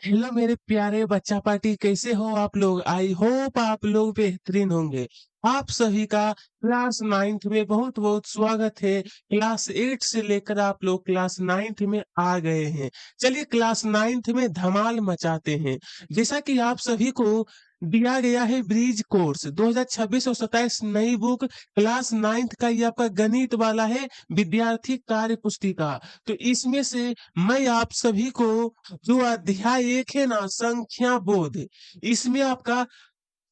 Hello मेरे प्यारे बच्चा पार्टी, कैसे हो आप लोग? आई होप आप लोग बेहतरीन होंगे। आप सभी का क्लास 9th में बहुत बहुत स्वागत है। क्लास 8 से लेकर आप लोग क्लास 9th में आ गए हैं। चलिए क्लास 9th में धमाल मचाते हैं। जैसा कि आप सभी को दिया गया है ब्रिज कोर्स 2026 और 27 नई बुक क्लास 9th का, ये आपका गणित वाला है, विद्यार्थी कार्य पुस्तिका। तो इसमें से मैं आप सभी को जो अध्याय एक है ना, संख्या बोध, इसमें आपका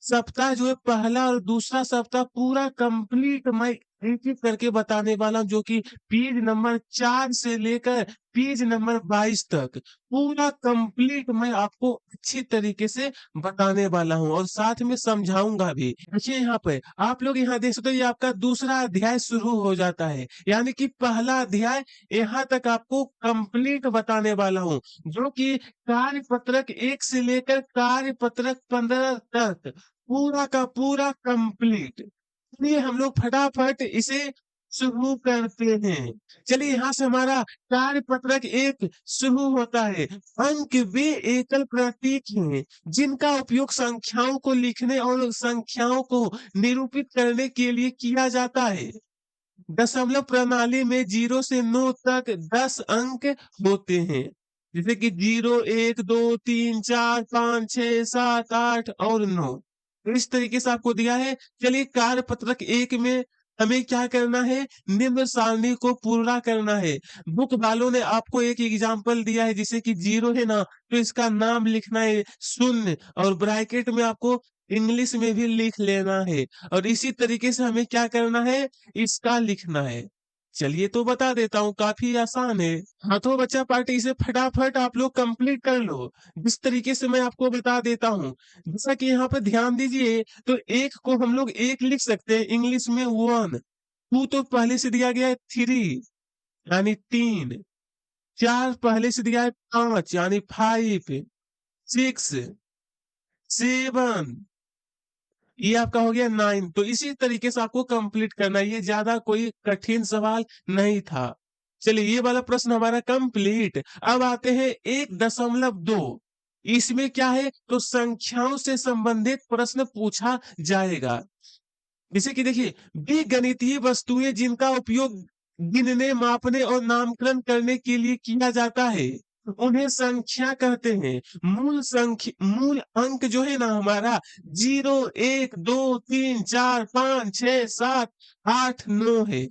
सप्ताह जो है पहला और दूसरा सप्ताह पूरा कंप्लीट मैं एक एक करके बताने वाला हूँ, जो कि पेज नंबर 4 से लेकर पेज नंबर 22 तक पूरा कंप्लीट मैं आपको अच्छी तरीके से बताने वाला हूँ और साथ में समझाऊंगा भी। देखिए यहाँ पे आप लोग यहाँ देख सकते हो, ये आपका दूसरा अध्याय शुरू हो जाता है, यानी कि पहला अध्याय यहाँ तक आपको कंप्लीट बताने वाला हूँ, जो कि कार्य पत्रक 1 से लेकर कार्य पत्रक 15 तक पूरा का पूरा कंप्लीट। चलिए हम लोग फटाफट इसे शुरू करते हैं। चलिए यहाँ से हमारा कार्य पत्रक 1 शुरू होता है। अंक वे एकल प्रतीक हैं जिनका उपयोग संख्याओं को लिखने और संख्याओं को निरूपित करने के लिए किया जाता है। दशमलव प्रणाली में 0 से 9 तक 10 अंक होते हैं, जैसे कि 0, 1, 2, 3, 4, 5, 6, 7, 8 और 9। तो इस तरीके से आपको दिया है। चलिए कार्य पत्रक 1 में हमें क्या करना है, निम्न सारणी को पूरा करना है। बुक वालों ने आपको एक एग्जाम्पल दिया है, जैसे कि 0 है ना, तो इसका नाम लिखना है शून्य, और ब्रैकेट में आपको इंग्लिश में भी लिख लेना है। और इसी तरीके से हमें क्या करना है, इसका लिखना है। चलिए तो बता देता हूँ, काफी आसान है। हाँ तो बच्चा पार्टी, इसे फटाफट आप लोग कंप्लीट कर लो जिस तरीके से मैं आपको बता देता हूँ। जैसा कि यहाँ पे ध्यान दीजिए, तो एक को हम लोग एक लिख सकते हैं इंग्लिश में 1, 2 तो पहले से दिया गया है 3 यानी 3, 4 पहले से दिया है 5 यानी 5, 6, 7, ये आपका हो गया 9। तो इसी तरीके से आपको कंप्लीट करना है, ये ज्यादा कोई कठिन सवाल नहीं था। चलिए ये वाला प्रश्न हमारा कंप्लीट। अब आते हैं 1.2, इसमें क्या है, तो संख्याओं से संबंधित प्रश्न पूछा जाएगा। जैसे कि देखिए, वे गणितीय वस्तुएं जिनका उपयोग गिनने, मापने और नामकरण करने के लिए किया जाता है, उन्हें संख्या कहते हैं। मूल अंक जो है ना हमारा, 0, 1, 2, 3, 4, 5, 6, 7, 8, 9 है।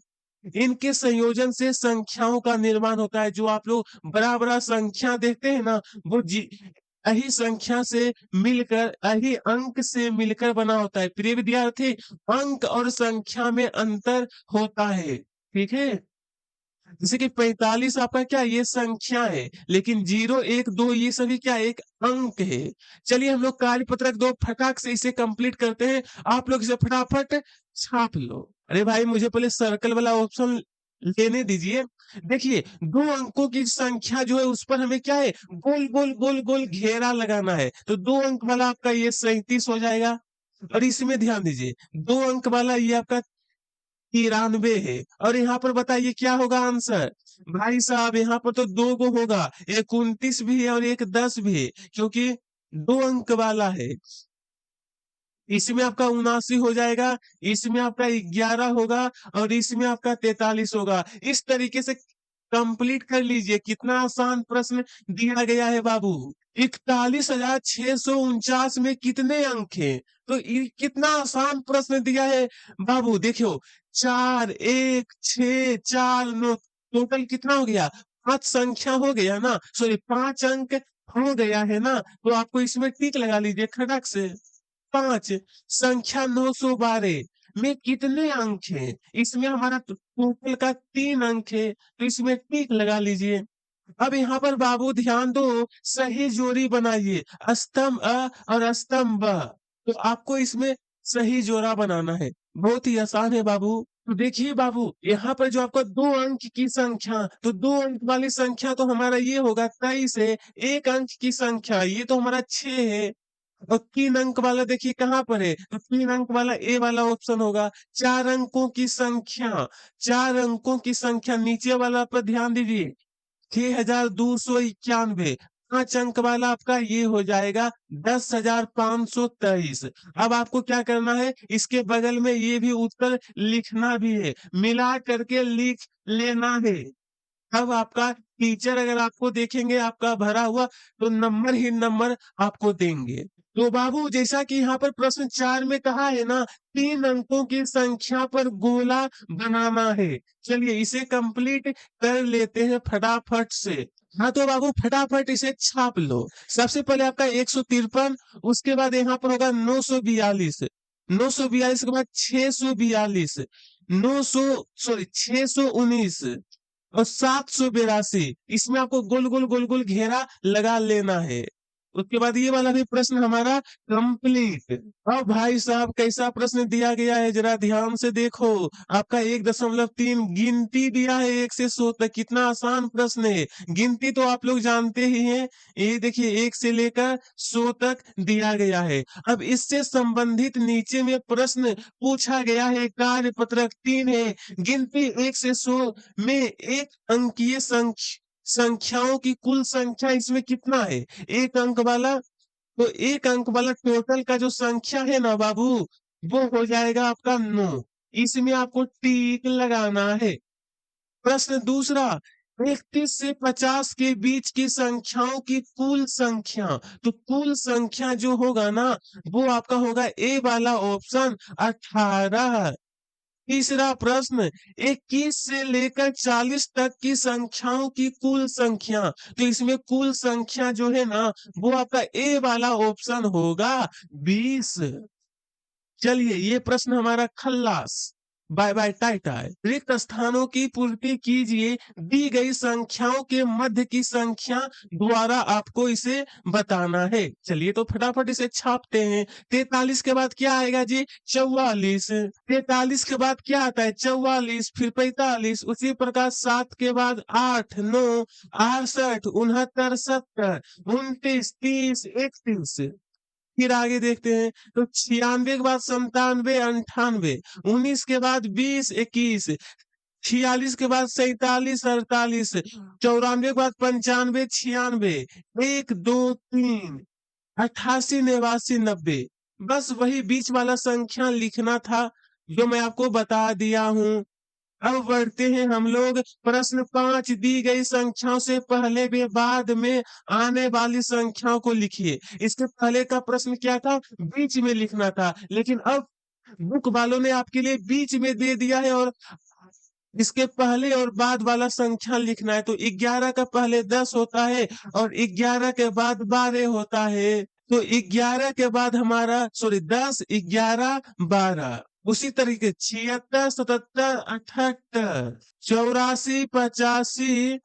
इनके संयोजन से संख्याओं का निर्माण होता है। जो आप लोग बड़ा बड़ा संख्या देखते हैं ना, वो यही संख्या से मिलकर, यही अंक से मिलकर बना होता है। प्रिय विद्यार्थी, अंक और संख्या में अंतर होता है, ठीक है। जैसे कि 45 आपका क्या, ये संख्या है, लेकिन 0, 1, 2 ये सभी क्या, एक अंक है। चलिए हम लोग कार्यपत्रक 2 फटाक से इसे कंप्लीट करते हैं। आप लोग इसे फटाफट छाप लो। अरे भाई मुझे पहले सर्कल वाला ऑप्शन लेने दीजिए। देखिए, 2 अंकों की संख्या जो है उस पर हमें क्या है, गोल गोल गोल गोल घेरा लगाना है। तो 2 अंक वाला आपका ये 37 हो जाएगा। और इसमें ध्यान दीजिए, 2 अंक वाला ये आपका 93 है। और यहाँ पर बताइए क्या होगा आंसर। भाई साहब यहाँ पर तो 2 गो होगा, एक 29 भी है और एक 10 भी है, क्योंकि 2 अंक वाला है। इसमें आपका 79 हो जाएगा, इसमें आपका 11 होगा और इसमें आपका 43 होगा। इस तरीके से कंप्लीट कर लीजिए। कितना आसान प्रश्न दिया गया है बाबू। 41,649 में कितने अंक हैं? तो ये कितना आसान प्रश्न दिया है बाबू। देखियो, 4, 1, 6, 4, 9, टोटल कितना हो गया, 5 संख्या हो गया ना, सॉरी 5 अंक हो गया है ना। तो आपको इसमें टिक लगा लीजिए खटक से। 5 संख्या 912 में कितने अंक हैं? इसमें हमारा टोटल का 3 अंक है, तो इसमें टिक लगा लीजिए। अब यहाँ पर बाबू ध्यान दो, सही जोड़ी बनाइए, स्तंभ अ और स्तंभ ब। तो आपको इसमें सही जोड़ा बनाना है, बहुत ही आसान है बाबू। तो देखिए बाबू, यहाँ पर जो आपका 2 अंक की संख्या, तो 2 अंक वाली संख्या तो हमारा ये होगा 23 है। 1 अंक की संख्या ये तो हमारा 6 है। और 3 अंक वाला देखिए कहाँ पर है, तो 3 अंक वाला ए वाला ऑप्शन होगा। 4 अंकों की संख्या, 4 अंकों की संख्या नीचे वाला पर ध्यान दीजिए, 6,291। 5 अंक वाला आपका ये हो जाएगा 10,523। अब आपको क्या करना है, इसके बगल में ये भी उत्तर लिखना भी है, मिला करके लिख लेना है। अब आपका टीचर अगर आपको देखेंगे आपका भरा हुआ, तो नंबर ही नंबर आपको देंगे। तो बाबू जैसा कि यहाँ पर प्रश्न 4 में कहा है ना, 3 अंकों की संख्या पर गोला बनाना है। चलिए इसे कंप्लीट कर लेते हैं फटाफट से। हाँ तो बाबू फटाफट इसे छाप लो। सबसे पहले आपका 153, उसके बाद यहाँ पर होगा 942, 942 के बाद 642, 900 सॉरी 619 और 782। इसमें आपको गोल गोल गोल गोल घेरा लगा लेना है। उसके बाद ये वाला भी प्रश्न हमारा कंप्लीट। अब भाई साहब कैसा प्रश्न दिया गया है जरा ध्यान से देखो। आपका 1.3 गिनती दिया है 1 से 100 तक। कितना आसान प्रश्न है। गिनती तो आप लोग जानते ही हैं। ये देखिए 1 से लेकर 100 तक दिया गया है। अब इससे संबंधित नीचे में प्रश्न पूछा गया है। कार्य पत्रक 3 है। गिनती 1 से 100 में एक अंकीय संख्याओं की कुल संख्या इसमें कितना है, एक अंक वाला। तो एक अंक वाला टोटल का जो संख्या है ना बाबू, वो हो जाएगा आपका 9। इसमें आपको टिक लगाना है। प्रश्न दूसरा, 31 से 50 के बीच की संख्याओं की कुल संख्या। तो कुल संख्या जो होगा ना, वो आपका होगा ए वाला ऑप्शन 18। तीसरा प्रश्न, 21 से लेकर 40 तक की संख्याओं की कुल संख्या। तो इसमें कुल संख्या जो है ना, वो आपका ए वाला ऑप्शन होगा 20। चलिए ये प्रश्न हमारा खल्लास। Bye bye Tata. रिक्त स्थानों की पूर्ति कीजिए। दी गई संख्याओं के मध्य की संख्या द्वारा आपको इसे बताना है। चलिए तो फटाफट इसे छापते हैं। 43 के बाद क्या आएगा जी, 44। 43 के बाद क्या आता है, 44, फिर 45। उसी प्रकार 7 के बाद 8, 9, 68, 69, 70, 29, 30, 31। फिर आगे देखते हैं तो 96 के बाद 97, 98, 19 के बाद 20, 21, 46 के बाद 47, 48, 94 के बाद 95, 96, 1, 2, 3, 88, 89, 90। बस वही बीच वाला संख्या लिखना था जो मैं आपको बता दिया हूं। अब बढ़ते हैं हम लोग। प्रश्न 5, दी गई संख्याओं से पहले व बाद में आने वाली संख्याओं को लिखिए। इसके पहले का प्रश्न क्या था, बीच में लिखना था, लेकिन अब बुक वालों ने आपके लिए बीच में दे दिया है और इसके पहले और बाद वाला संख्या लिखना है। तो 11 का पहले 10 होता है और 11 के बाद 12 होता है। तो 11 के बाद हमारा सॉरी 10, 11, 12। उसी तरीके 76, 77, 78, 84, 85,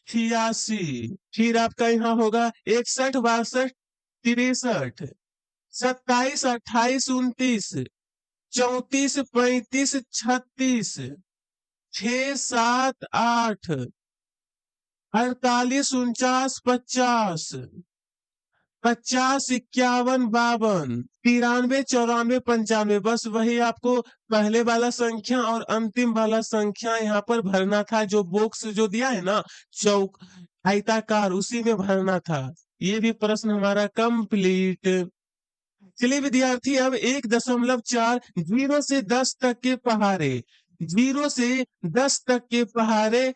86। फिर आपका यहाँ होगा 61, 62, 63, 27, 28, 29, 34, 35, 36, 6, 7, 8, 48, 49, 50, 50, 51, 52, 93, 94, 95। बस वही आपको पहले वाला संख्या और अंतिम वाला संख्या यहाँ पर भरना था। जो बॉक्स जो दिया है ना, चौक आयताकार, उसी में भरना था। ये भी प्रश्न हमारा कंप्लीट। चलिए विद्यार्थी, अब 1.4 जीरो से 10 तक के पहाड़े, 0 से 10 तक के पहाड़े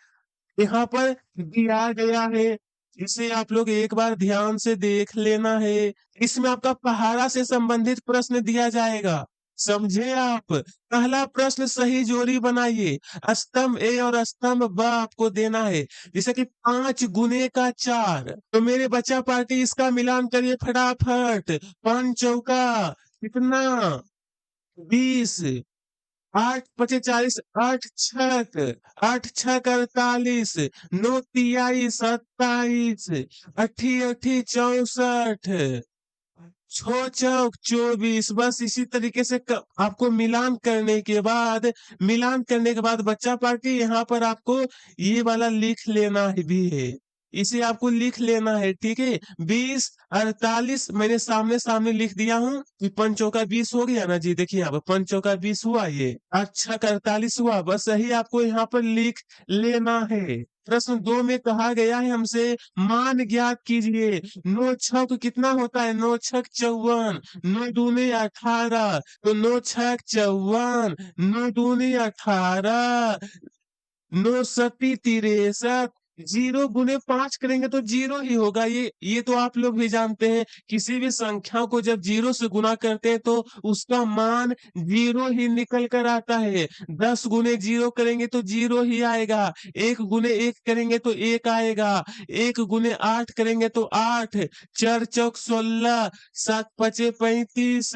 यहाँ पर दिया गया है। इसे आप लोग एक बार ध्यान से देख लेना है। इसमें आपका पहाड़ा से संबंधित प्रश्न दिया जाएगा, समझे आप। पहला प्रश्न, सही जोड़ी बनाइए। स्तंभ ए और स्तंभ ब आपको देना है। जैसे कि 5 गुने का 4। तो मेरे बच्चा पार्टी इसका मिलान करिए फटाफट। 5 चौका कितना, 20, 8 पचे 40, 8 छक, 8 छक 48, 9 तिहाई 27, अठी अठी 64, छो चौक 24। बस इसी तरीके से आपको मिलान करने के बाद बच्चा पार्टी यहाँ पर आपको ये वाला लिख लेना भी है। इसे आपको लिख लेना है, ठीक है। 20, 48 मैंने सामने सामने लिख दिया हूँ कि 5 चौका 20 हो गया ना जी। देखिए यहाँ पर 5 चौका 20 हुआ, ये 8 छक 48 हुआ। बस यही आपको यहाँ पर लिख लेना है। प्रश्न 2 में कहा गया है हमसे मान ज्ञात कीजिए। 9 छक कितना होता है? 9 छक 54, 9 दूनी 18, तो 9 छक 54, 9 दूनी 18, 9 सती 63, 0 गुने 5 करेंगे तो 0 ही होगा। ये तो आप लोग भी जानते हैं, किसी भी संख्या को जब 0 से गुना करते हैं तो उसका मान 0 ही निकल कर आता है। 10 गुने 0 करेंगे तो 0 ही आएगा। 1 गुने 1 करेंगे तो 1 आएगा। 1 गुने 8 करेंगे तो 8, 4 चौक 16, 7 पचे 35,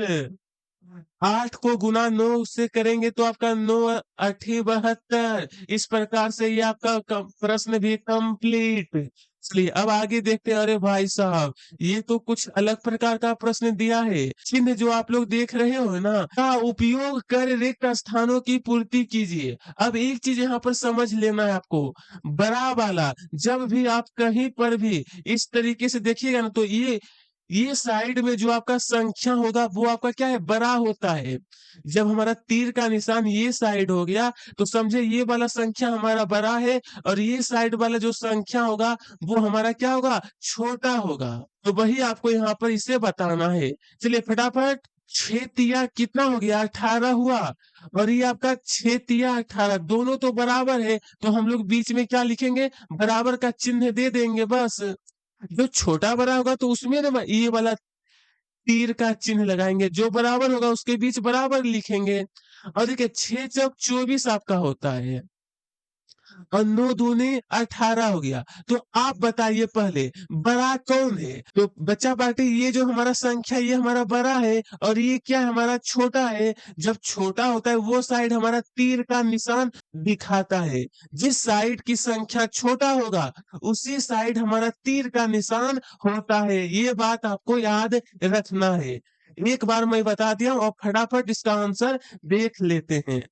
8 को गुना 9 से करेंगे तो आपका 9 अठी 72। इस प्रकार से ये आपका प्रश्न भी कंप्लीट। चलिए अब आगे देखते हैं। अरे भाई साहब, ये तो कुछ अलग प्रकार का प्रश्न दिया है। चिन्ह जो आप लोग देख रहे हो ना, का उपयोग कर रिक्त स्थानों की पूर्ति कीजिए। अब एक चीज यहाँ पर समझ लेना है आपको, बड़ा वाला जब भी आप कहीं पर भी इस तरीके से देखिएगा ना, तो ये साइड में जो आपका संख्या होगा वो आपका क्या है? बड़ा होता है। जब हमारा तीर का निशान ये साइड हो गया तो समझे ये वाला संख्या हमारा बड़ा है, और ये साइड वाला जो संख्या होगा वो हमारा क्या होगा? छोटा होगा। तो वही आपको यहाँ पर इसे बताना है। चलिए फटाफट, 6 तिया कितना हो गया? 18 हुआ। और ये आपका 6 तिया 18 दोनों तो बराबर है, तो हम लोग बीच में क्या लिखेंगे? बराबर का चिन्ह दे देंगे बस। जो छोटा बड़ा होगा तो उसमें ना ये वाला तीर का चिन्ह लगाएंगे, जो बराबर होगा उसके बीच बराबर लिखेंगे। और देखिए 6 चौक 24 आपका होता है, और 9 दूनी 18 हो गया। तो आप बताइए पहले, बड़ा कौन है? तो बच्चा पार्टी, ये जो हमारा संख्या ये हमारा बड़ा है, और ये क्या है? हमारा छोटा है। जब छोटा होता है वो साइड हमारा तीर का निशान दिखाता है। जिस साइड की संख्या छोटा होगा उसी साइड हमारा तीर का निशान होता है। ये बात आपको याद रखना है। एक बार मैं बता दिया और फटाफट इसका आंसर देख लेते हैं।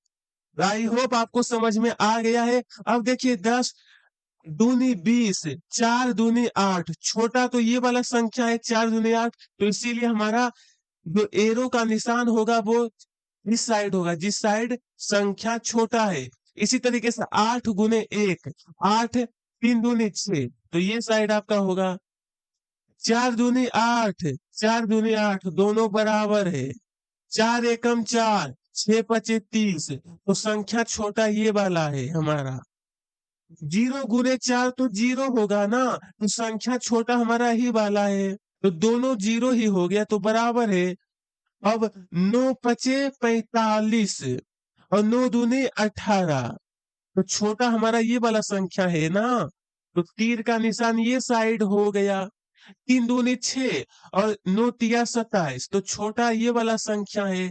आई होप आपको समझ में आ गया है। अब देखिए 10 दूनी 20, 4 दूनी 8, छोटा तो ये वाला संख्या है 4 दूनी 8, तो इसीलिए हमारा जो एरो का निशान होगा वो इस साइड होगा, जिस साइड संख्या छोटा है। इसी तरीके से 8 गुने 1, 8, 3 दूनी 6, तो ये साइड आपका होगा। 4 दूनी 8, 4 दूनी 8 दोनों बराबर है। 4 एकम 4, 6 पचे 30, तो संख्या छोटा ये वाला है हमारा। 0 गुने 4 तो 0 होगा ना, तो संख्या छोटा हमारा ही वाला है, तो दोनों 0 ही हो गया, तो बराबर है। अब 9 पचे 45, और 9 दूनी 18, तो छोटा हमारा ये वाला संख्या है ना, तो तीर का निशान ये साइड हो गया। 3 दूनी 6, और 9 तिया 27, तो छोटा ये वाला संख्या है।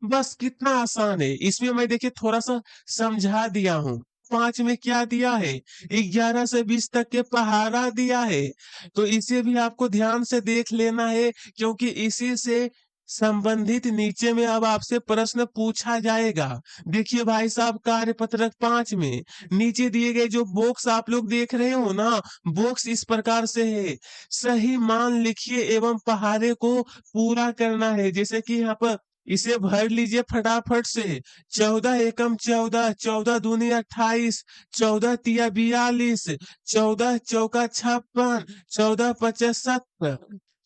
बस कितना आसान है। इसमें मैं देखिए थोड़ा सा समझा दिया हूँ। 5 में क्या दिया है? 11 से 20 तक के पहाड़ा दिया है। तो इसे भी आपको ध्यान से देख लेना है, क्योंकि इसी से संबंधित नीचे में अब आपसे प्रश्न पूछा जाएगा। देखिए भाई साहब, कार्यपत्रक 5 में नीचे दिए गए जो बॉक्स आप लोग देख रहे हो ना, बॉक्स इस प्रकार से है। सही मान लिखिए एवं पहाड़े को पूरा करना है। जैसे कि यहाँ पर इसे भर लीजिए फटाफट से। 14 एकम 14, 14 दूनी 28, 14 तिया 42, 14 चौका 56, 14 पचास 70,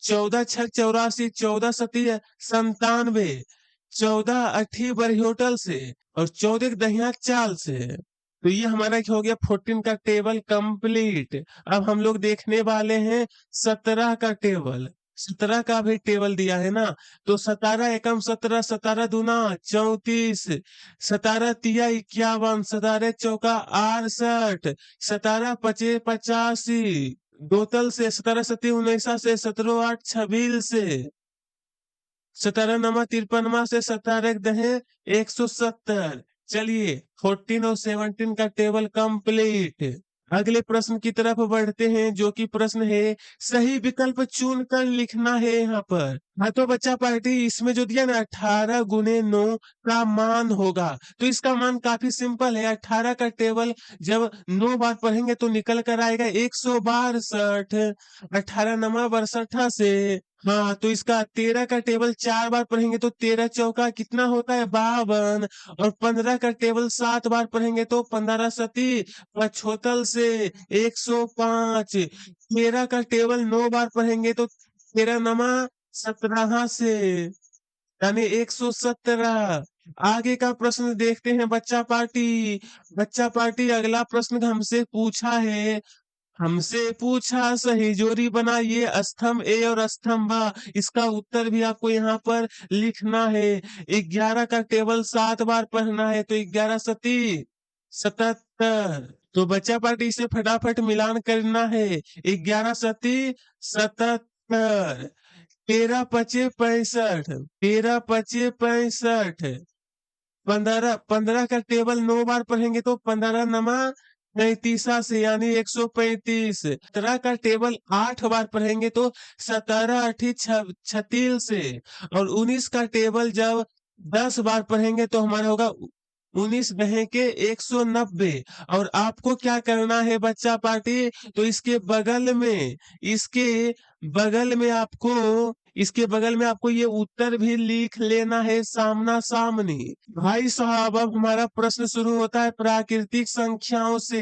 14 छक 84, 14 सती 97, 14 अठी बरहोटल से, और 14 दहिया चाल से। तो ये हमारा क्या हो गया? 14 का टेबल कंप्लीट। अब हम लोग देखने वाले हैं 17 का टेबल। 17 का भी टेबल दिया है ना, तो 17 एकम 17, 17 दूना 34, 17 तिया 51, 17 चौका 68, 17 पचे 85, दो तल से 17 सती 19 से 17 8 26 से, 17 नमा 53 से 17 दहे 170। चलिए 14 और 17 का टेबल कंप्लीट। अगले प्रश्न की तरफ बढ़ते हैं, जो कि प्रश्न है सही विकल्प चुन कर लिखना है यहाँ पर। हाँ तो बच्चा पार्टी, इसमें जो दिया ना 18 गुने 9 का मान होगा, तो इसका मान काफी सिंपल है। 18 का टेबल जब 9 बार पढ़ेंगे तो निकल कर आएगा 162। 18 नमा 62 से हाँ, तो इसका 13 का टेबल 4 बार पढ़ेंगे तो 13 चौका कितना होता है 52 और 15 का टेबल 7 बार पढ़ेंगे तो 15 सती पचोतल से 105। 13 का टेबल 9 बार पढ़ेंगे तो 13 नमा 17 से यानी 117। आगे का प्रश्न देखते हैं बच्चा पार्टी। बच्चा पार्टी अगला प्रश्न हमसे पूछा है। हमसे पूछा सही जोड़ी बनाइए स्तंभ ए और स्तंभ बा। इसका उत्तर भी आपको यहाँ पर लिखना है। 11 का टेबल 7 बार पढ़ना है तो 11 सती 77। तो बच्चा पार्टी इसे फटाफट मिलान करना है। 11 सती 77। 13 पचे 65। 13 पचे 65। 15 का टेबल 9 बार पढ़ेंगे तो 15 नमा 35 से यानी 135। 17 का टेबल 8 बार पढ़ेंगे तो 17 अठी 36 से और 19 का टेबल जब 10 बार पढ़ेंगे तो हमारा होगा 19 दहे के 190। और आपको क्या करना है बच्चा पार्टी, तो इसके बगल में आपको इसके बगल में आपको ये उत्तर भी लिख लेना है सामना सामनी। भाई साहब अब हमारा प्रश्न शुरू होता है प्राकृतिक संख्याओं से।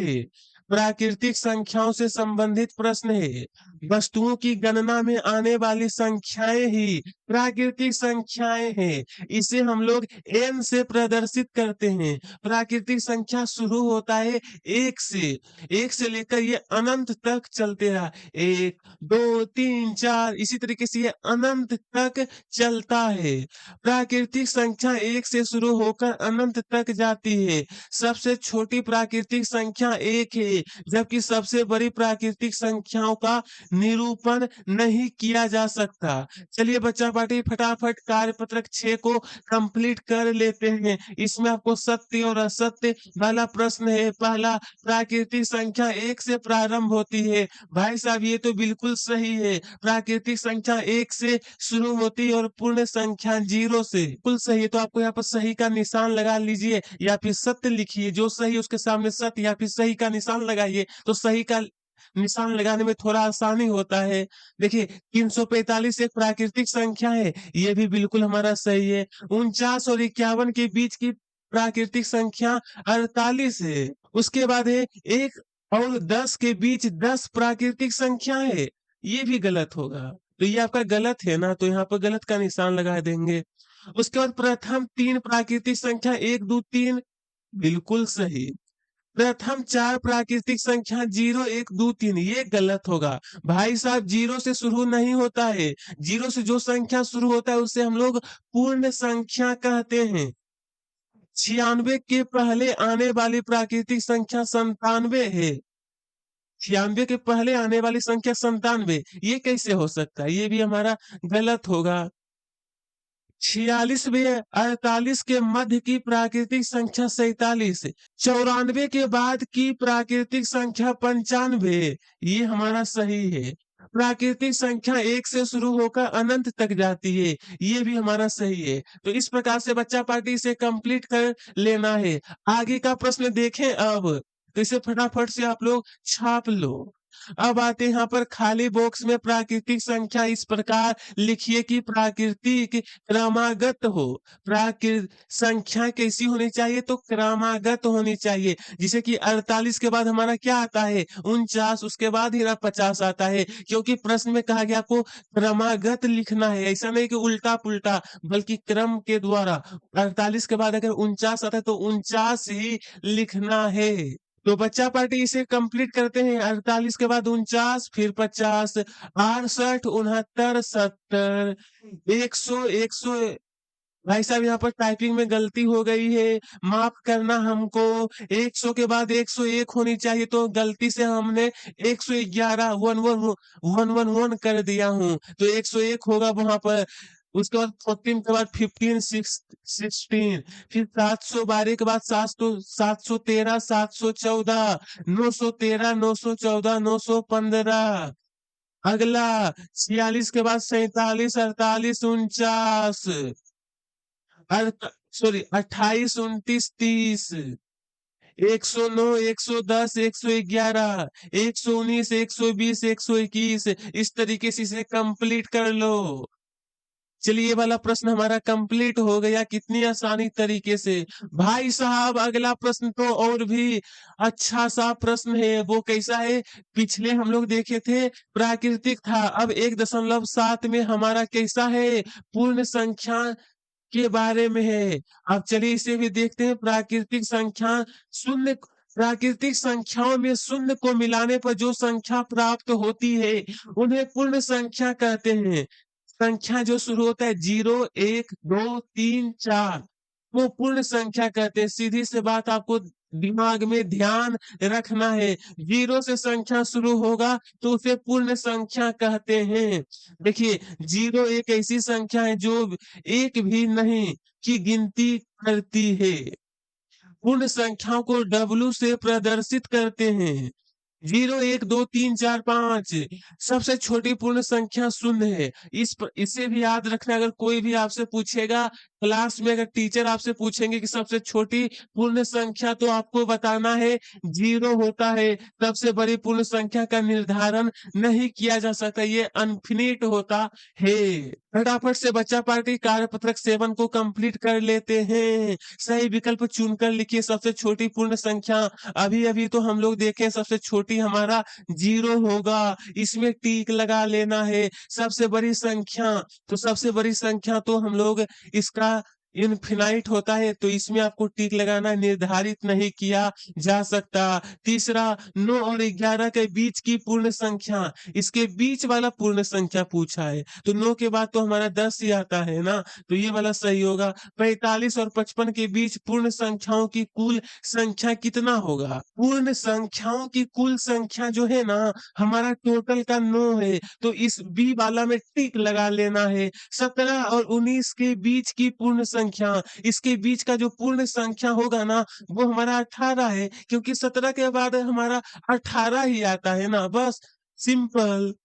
प्राकृतिक संख्याओं से संबंधित प्रश्न है। वस्तुओं की गणना में आने वाली संख्याएं ही प्राकृतिक संख्याएं हैं। इसे हम लोग n से प्रदर्शित करते हैं। प्राकृतिक संख्या शुरू होता है एक से लेकर ये अनंत तक चलते रहा। 1 2 3 4 इसी तरीके से ये अनंत तक चलता है। प्राकृतिक संख्या 1 से शुरू होकर अनंत तक जाती है। सबसे छोटी प्राकृतिक संख्या 1 है, जबकि सबसे बड़ी प्राकृतिक संख्याओं का निरूपण नहीं किया जा सकता। चलिए बच्चा पार्टी फटाफट कार्यपत्रक 6 को कंप्लीट कर लेते हैं। इसमें आपको सत्य और असत्य वाला प्रश्न है। पहला, प्राकृतिक संख्या 1 से प्रारंभ होती है। भाई साहब ये तो बिल्कुल सही है। प्राकृतिक संख्या 1 से शुरू होती है और पूर्ण संख्या 0 से। बिल्कुल सही है, तो आपको यहाँ पर सही का निशान लगा लीजिए या फिर सत्य लिखिए। जो सही उसके सामने सत्य या फिर सही का निशान लगाइए तो सही का निशान लगाने में थोड़ा आसानी होता है। देखिए 345 एक प्राकृतिक संख्या है, ये भी बिल्कुल हमारा सही है। 49 और 51 के बीच की प्राकृतिक संख्या 48 है। उसके बाद है 1 और 10 के बीच 10 प्राकृतिक संख्या है, ये भी गलत होगा। तो ये आपका गलत है ना, तो यहाँ पर गलत का निशान लगा देंगे। उसके बाद प्रथम 3 प्राकृतिक संख्या 1 2 3 बिल्कुल सही। प्रथम 4 प्राकृतिक संख्या 0 1 2 3 ये गलत होगा। भाई साहब 0 से शुरू नहीं होता है। 0 से जो संख्या शुरू होता है उसे हम लोग पूर्ण संख्या कहते हैं। 96 के पहले आने वाली प्राकृतिक संख्या 97 है। 96 के पहले आने वाली संख्या 97, ये कैसे हो सकता है? ये भी हमारा गलत होगा। 46 में 48 के मध्य की प्राकृतिक संख्या 47। 94 के बाद की प्राकृतिक संख्या 95, ये हमारा सही है। प्राकृतिक संख्या 1 से शुरू होकर अनंत तक जाती है, ये भी हमारा सही है। तो इस प्रकार से बच्चा पार्टी से कंप्लीट कर लेना है। आगे का प्रश्न देखें अब, तो इसे फटाफट से आप लोग छाप लो। अब आते हैं यहाँ पर खाली बॉक्स में प्राकृतिक संख्या इस प्रकार लिखिए कि प्राकृतिक क्रमागत हो। प्राकृत संख्या कैसी होनी चाहिए, तो क्रमागत होनी चाहिए। जैसे कि 48 के बाद हमारा क्या आता है 49, उसके बाद ही ना 50 आता है, क्योंकि प्रश्न में कहा गया आपको क्रमागत लिखना है। ऐसा नहीं कि उल्टा पुल्टा, बल्कि क्रम के द्वारा। 48 के बाद अगर 49 आता है तो 49 ही लिखना है। तो बच्चा पार्टी इसे कंप्लीट करते हैं। 48 के बाद 49 फिर 50 68 69 70 100 100। भाई साहब यहाँ पर टाइपिंग में गलती हो गई है, माफ करना हमको। 100 के बाद 101 होनी चाहिए, तो गलती से हमने 111 111 कर दिया हूँ, तो 101 होगा वहां पर। उसके बाद 14 के बाद 15 16 फिर 712 के बाद 713 714 913 914 915। अगला 46 के बाद 47 48 49 सॉरी 28 29 30 109, 110, 111, 119, 120, 121 इस तरीके से इसे कंप्लीट कर लो। चलिए ये वाला प्रश्न हमारा कंप्लीट हो गया कितनी आसानी तरीके से। भाई साहब अगला प्रश्न तो और भी अच्छा सा प्रश्न है, वो कैसा है? पिछले हम लोग देखे थे प्राकृतिक था, अब 1.7 में हमारा कैसा है? पूर्ण संख्या के बारे में है। अब चलिए इसे भी देखते हैं। शून्य प्राकृतिक संख्याओं में शून्य को मिलाने पर जो संख्या प्राप्त होती है उन्हें पूर्ण संख्या कहते हैं। संख्या जो शुरू होता है 0, 1, 2, 3, 4 वो पूर्ण संख्या कहते हैं। सीधी सी बात आपको दिमाग में ध्यान रखना है। 0 से संख्या शुरू होगा तो उसे पूर्ण संख्या कहते हैं। देखिए 0 एक ऐसी संख्या है जो एक भी नहीं की गिनती करती है। पूर्ण संख्याओं को W से प्रदर्शित करते हैं। 0, 1, 2, 3, 4, 5 सबसे छोटी पूर्ण संख्या शून्य है। इसे भी याद रखना। अगर कोई भी आपसे पूछेगा क्लास में, अगर टीचर आपसे पूछेंगे कि सबसे छोटी पूर्ण संख्या, तो आपको बताना है 0 होता है। सबसे बड़ी पूर्ण संख्या का निर्धारण नहीं किया जा सकता, ये अनफिनिट होता है। फटाफट से बच्चा पार्टी कार्यपत्रक 7 को कंप्लीट कर लेते हैं। सही विकल्प चुनकर लिखिए सबसे छोटी पूर्ण संख्या। अभी अभी तो हम लोग देखें सबसे छोटी हमारा 0 होगा, इसमें टिक लगा लेना है। सबसे बड़ी संख्या, तो सबसे बड़ी संख्या तो हम लोग इसका इनफिनाइट होता है, तो इसमें आपको टिक लगाना, निर्धारित नहीं किया जा सकता। तीसरा 9 और 11 के बीच की पूर्ण संख्या, इसके बीच वाला पूर्ण संख्या पूछा है, तो 9 के बाद तो हमारा 10 ही आता है ना, तो ये वाला सही होगा। 45 और 55 के बीच पूर्ण संख्याओं की कुल संख्या कितना होगा? पूर्ण संख्याओं की कुल संख्या जो है ना, हमारा टोटल का 9 है, तो इस बी वाला में टिक लगा लेना है। 17 और 19 के बीच की पूर्ण संख्या, इसके बीच का जो पूर्ण संख्या होगा ना, वो हमारा 18 है, क्योंकि 17 के बाद हमारा 18 ही आता है ना, बस सिंपल।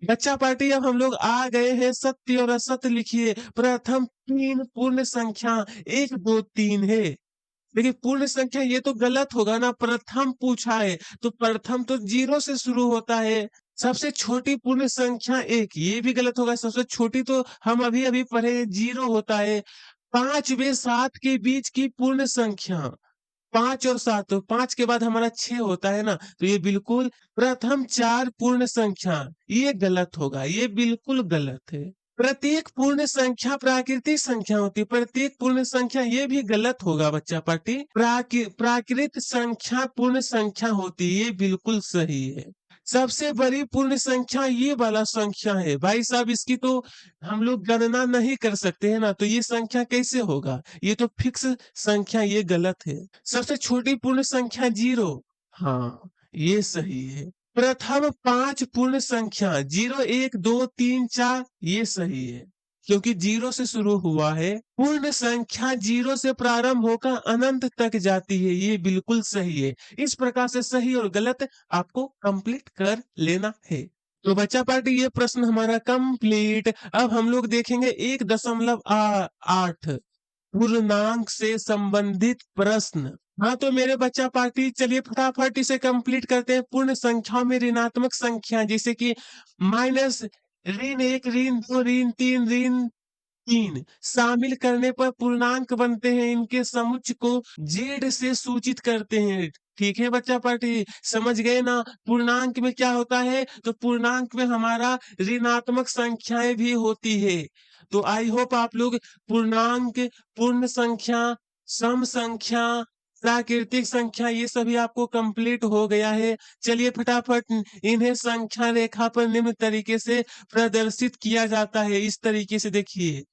बच्चा पार्टी अब हम लोग आ गए हैं सत्य और असत्य लिखिए। प्रथम 3 पूर्ण संख्या 1, 2, 3 है। देखिए पूर्ण संख्या ये तो गलत होगा ना, प्रथम पूछा है तो प्रथम तो 0 से शुरू होता है। सबसे छोटी पूर्ण संख्या 1 ये भी गलत होगा। सबसे छोटी तो हम अभी-अभी पढ़े 0 होता है। 5 वे 7 के बीच की पूर्ण संख्या, 5 और 7 तो 5 के बाद हमारा 6 होता है ना, तो ये बिल्कुल प्रथम 4 पूर्ण संख्या, ये गलत होगा, ये बिल्कुल गलत है। प्रत्येक पूर्ण संख्या प्राकृतिक संख्या होती है, प्रत्येक पूर्ण संख्या ये भी गलत होगा बच्चा पार्टी। प्राकृत संख्या पूर्ण संख्या होती है, ये बिल्कुल सही है। सबसे बड़ी पूर्ण संख्या ये वाला संख्या है भाई साहब, इसकी तो हम लोग गणना नहीं कर सकते हैं ना, तो ये संख्या कैसे होगा? ये तो फिक्स संख्या, ये गलत है। सबसे छोटी पूर्ण संख्या 0, हाँ ये सही है। प्रथम 5 पूर्ण संख्या 0, 1, 2, 3, 4 ये सही है, क्योंकि 0 से शुरू हुआ है। पूर्ण संख्या 0 से प्रारंभ होकर अनंत तक जाती है, ये बिल्कुल सही है। इस प्रकार से सही और गलत आपको कंप्लीट कर लेना है। तो बच्चा पार्टी ये प्रश्न हमारा कंप्लीट। अब हम लोग देखेंगे 1.8 पूर्णांक से संबंधित प्रश्न। हाँ तो मेरे बच्चा पार्टी चलिए फटाफट इसे कंप्लीट करते हैं। पूर्ण संख्याओं में ऋणात्मक संख्या जैसे कि माइनस ऋण 1, ऋण 2, ऋण 3, ऋण 3 शामिल करने पर पूर्णांक बनते हैं। इनके समुच्च को जेड से सूचित करते हैं। ठीक है बच्चा पार्टी, समझ गए ना? पूर्णांक में क्या होता है, तो पूर्णांक में हमारा ऋणात्मक संख्याएं भी होती है। तो आई होप आप लोग पूर्णांक, पूर्ण संख्या, सम संख्या, प्राकृतिक संख्या ये सभी आपको कंप्लीट हो गया है। चलिए फटाफट इन्हें संख्या रेखा पर निम्न तरीके से प्रदर्शित किया जाता है। इस तरीके से देखिए,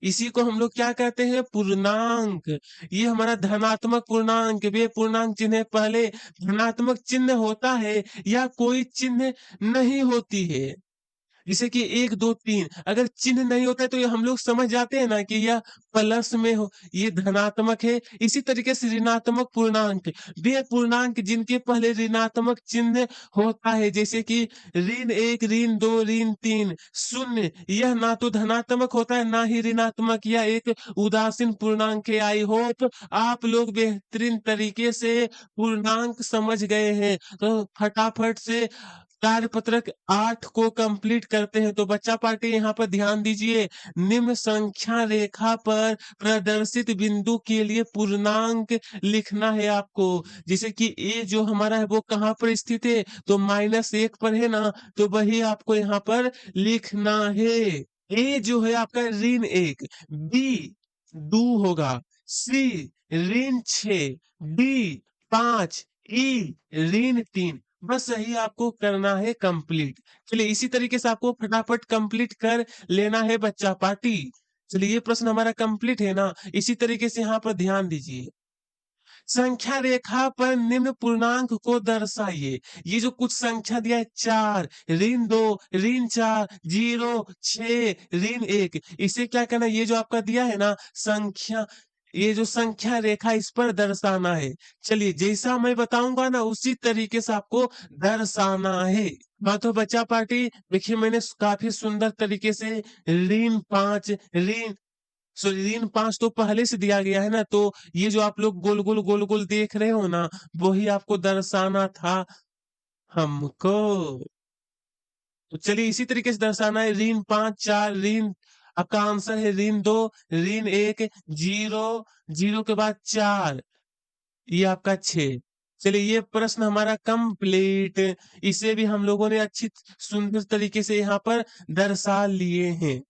इसी को हम लोग क्या कहते हैं, पूर्णांक। ये हमारा धनात्मक पूर्णांक, वे पूर्णांक जिन्हें पहले धनात्मक चिन्ह होता है या कोई चिन्ह नहीं होती है। जैसे कि 1, 2, 3 अगर चिन्ह नहीं होता है तो ये हम लोग समझ जाते हैं ना कि यह प्लस में हो, ये धनात्मक है। इसी तरीके से ऋणात्मक पूर्णांक, वे पूर्णांक जिनके पहले ऋणात्मक चिन्ह होता है जैसे कि ऋण 1, ऋण 2, ऋण 3, शून्य यह ना तो धनात्मक होता है ना ही ऋणात्मक, यह एक उदासीन पूर्णांक है। आई होप आप लोग बेहतरीन तरीके से पूर्णांक समझ गए हैं। तो फटाफट से कार्यपत्रक 8 को कंप्लीट करते हैं। तो बच्चा पार्टी यहाँ पर ध्यान दीजिए, निम्न संख्या रेखा पर प्रदर्शित बिंदु के लिए पूर्णांक लिखना है आपको। जैसे कि ए जो हमारा है वो कहाँ पर स्थित है? तो -1 पर है ना, तो वही आपको यहाँ पर लिखना है। ए जो है आपका ऋण 1, बी 2 होगा, सी ऋण 6, डी 5, ई ऋण 3। बस यही आपको करना है कंप्लीट। चलिए इसी तरीके से आपको फटाफट कंप्लीट कर लेना है बच्चा पार्टी। चलिए ये प्रश्न हमारा कंप्लीट है ना, इसी तरीके से यहाँ पर ध्यान दीजिए। संख्या रेखा पर निम्न पूर्णांक को दर्शाइए। ये जो कुछ संख्या दिया है 4, ऋण 2, ऋण 4, 0, 6, ऋण 1, इसे क्या करना है? ये जो आपका दिया है ना संख्या, ये जो संख्या रेखा इस पर दर्शाना है। चलिए जैसा मैं बताऊंगा ना उसी तरीके से आपको दर्शाना है। हाँ तो बच्चा पार्टी देखिए मैंने काफी सुंदर तरीके से ऋण 5, ऋण ऋण 5 तो पहले से दिया गया है ना, तो ये जो आप लोग गोल-गोल, गोल-गोल देख रहे हो ना, वही आपको दर्शाना था हमको। तो चलिए इसी तरीके से दर्शाना है ऋण 5, 4 ऋण, आपका आंसर है ऋण 2, ऋण 1, 0, 0 के बाद 4, ये आपका 6। चलिए ये प्रश्न हमारा कंप्लीट, इसे भी हम लोगों ने अच्छी सुंदर तरीके से यहाँ पर दर्शा लिए हैं।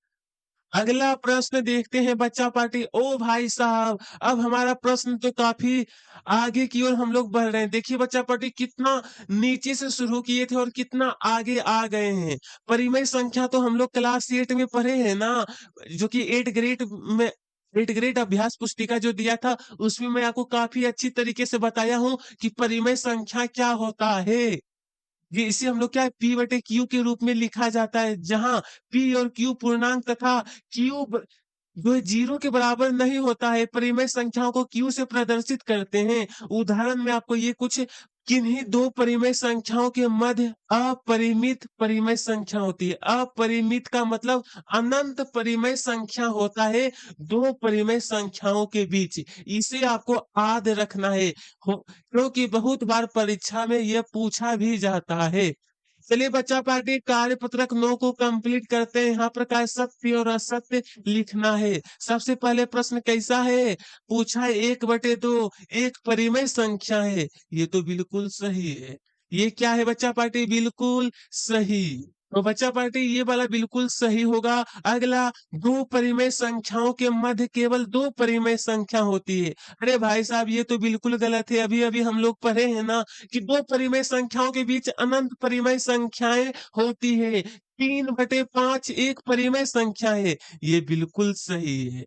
अगला प्रश्न देखते हैं बच्चा पार्टी। ओ भाई साहब, अब हमारा प्रश्न तो काफी आगे की ओर हम लोग बढ़ रहे हैं। देखिए बच्चा पार्टी कितना नीचे से शुरू किए थे और कितना आगे आ गए हैं। परिमेय संख्या तो हम लोग क्लास 8 में पढ़े हैं ना, जो कि 8 ग्रेड अभ्यास पुस्तिका जो दिया था, उसमें मैं आपको काफी अच्छी तरीके से बताया हूँ कि परिमेय संख्या क्या होता है। ये इसे हम लोग क्या है P बटे Q के रूप में लिखा जाता है, जहाँ P और Q पूर्णांक तथा Q जो है 0 के बराबर नहीं होता है, परिमेय संख्याओं को Q से प्रदर्शित करते हैं। उदाहरण में आपको ये कुछ किन्हीं 2 परिमेय संख्याओं के मध्य अपरिमित परिमेय संख्या होती है। अपरिमित का मतलब अनंत परिमेय संख्या होता है 2 परिमेय संख्याओं के बीच। इसे आपको याद रखना है। क्योंकि बहुत बार परीक्षा में यह पूछा भी जाता है। चलिए बच्चा पार्टी कार्यपत्रक 9 को कंप्लीट करते हैं। यहाँ पर क्या है सत्य और असत्य लिखना है। सबसे पहले प्रश्न कैसा है? पूछा है 1/2 एक परिमेय संख्या है। ये तो बिल्कुल सही है। ये क्या है बच्चा पार्टी? बिल्कुल सही। तो बच्चा पार्टी ये वाला बिल्कुल सही होगा। अगला, 2 परिमेय संख्याओं के मध्य केवल 2 परिमेय संख्या होती है। अरे भाई साहब ये तो बिल्कुल गलत है। अभी-अभी हम लोग पढ़े हैं ना कि 2 परिमेय संख्याओं के बीच अनंत परिमेय संख्याएँ होती है। 3/5 एक परिमेय संख्या है। ये बिल्कुल सही है।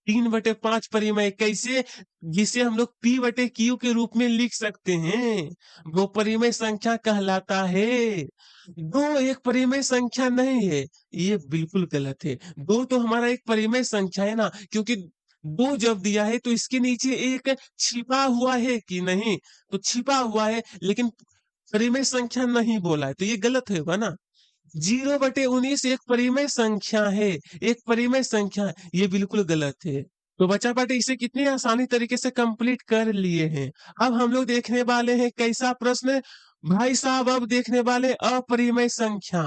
3/5 परिमेय कैसे? जिसे हम लोग P बटे Q के रूप में लिख सकते हैं। वो परिमेय संख्या कहलाता है। 2 एक परिमेय संख्या नहीं है। ये बिल्कुल गलत है। 2 तो हमारा एक परिमेय संख्या है ना, क्योंकि 2 जब दिया है तो इसके नीचे एक छिपा हुआ है कि नहीं? तो छिपा हुआ है लेकिन परिमेय संख्या नहीं बोला है, तो ये गलत होगा ना। 0/19 एक परिमेय संख्या है, एक परिमेय संख्या है, ये बिल्कुल गलत है। तो बच्चा पार्टी इसे कितनी आसानी तरीके से कंप्लीट कर लिए हैं। अब हम लोग देखने वाले हैं कैसा प्रश्न? भाई साहब अब देखने वाले अपरिमेय संख्या।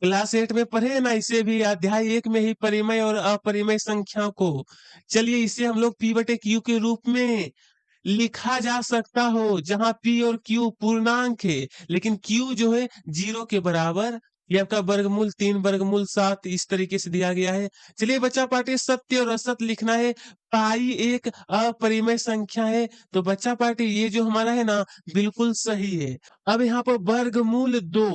क्लास 8 में पढ़े हैं ना इसे भी, अध्याय 1 में ही परिमेय और अपरिमेय संख्या को। चलिए इसे हम लोग P बटे Q के रूप में लिखा जा सकता हो, जहाँ P और Q पूर्णांक है, लेकिन Q जो है 0 के बराबर, ये आपका वर्गमूल 3 वर्गमूल 7 इस तरीके से दिया गया है। चलिए बच्चा पार्टी सत्य और असत्य लिखना है। पाई एक अपरिमेय संख्या है, तो बच्चा पार्टी ये जो हमारा है ना बिल्कुल सही है। अब यहाँ पर वर्गमूल 2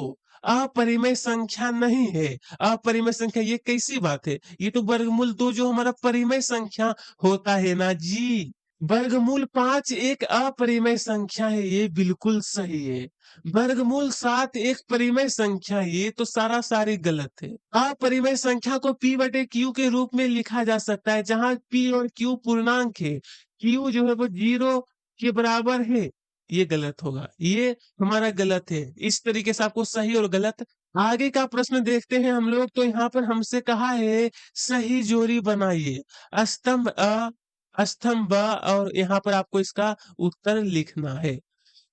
अपरिमेय संख्या नहीं है। अपरिमेय संख्या ये कैसी बात है? ये तो वर्गमूल 2 जो हमारा परिमेय संख्या होता है ना जी। वर्गमूल 5 एक अपरिमेय संख्या है, ये बिल्कुल सही है। वर्गमूल 7 एक परिमेय संख्या है, ये तो सारा-सारी गलत है। अपरिमेय संख्या को p बटे q के रूप में लिखा जा सकता है, जहाँ p और q पूर्णांक है। q जो है वो 0 के बराबर है, ये गलत होगा। ये हमारा गलत है। इस तरीके से आपको सही और गलत आगे का प्रश्न देखते हैं हम लोग। तो यहाँ पर हमसे कहा है सही जोड़ी बनाइए। स्तंभ स्तंभ ब और यहाँ पर आपको इसका उत्तर लिखना है।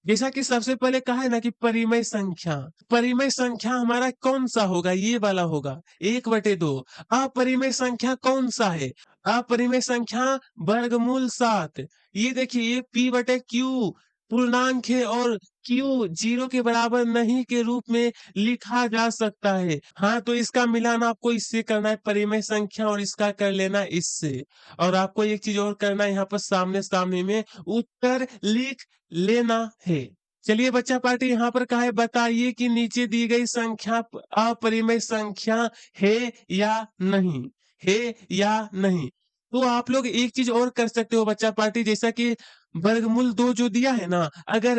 जैसा कि सबसे पहले कहा है ना कि परिमेय संख्या, परिमेय संख्या हमारा कौन सा होगा? ये वाला होगा 1/2। अपरिमेय संख्या कौन सा है? अपरिमेय संख्या वर्गमूल 7। ये देखिए p बटे q पूर्णांक है और q 0 के बराबर नहीं के रूप में लिखा जा सकता है। हाँ, तो इसका मिलान आपको इससे करना है, परिमेय संख्या, और इसका कर लेना इससे। और आपको एक चीज और करना है, यहाँ पर सामने-सामने में उत्तर लिख लेना है। चलिए बच्चा पार्टी यहाँ पर कहा है बताइए कि नीचे दी गई संख्या अपरिमेय संख्या है या नहीं? है या नहीं? तो आप लोग एक चीज और कर सकते हो बच्चा पार्टी, जैसा कि वर्गमूल 2 जो दिया है ना, अगर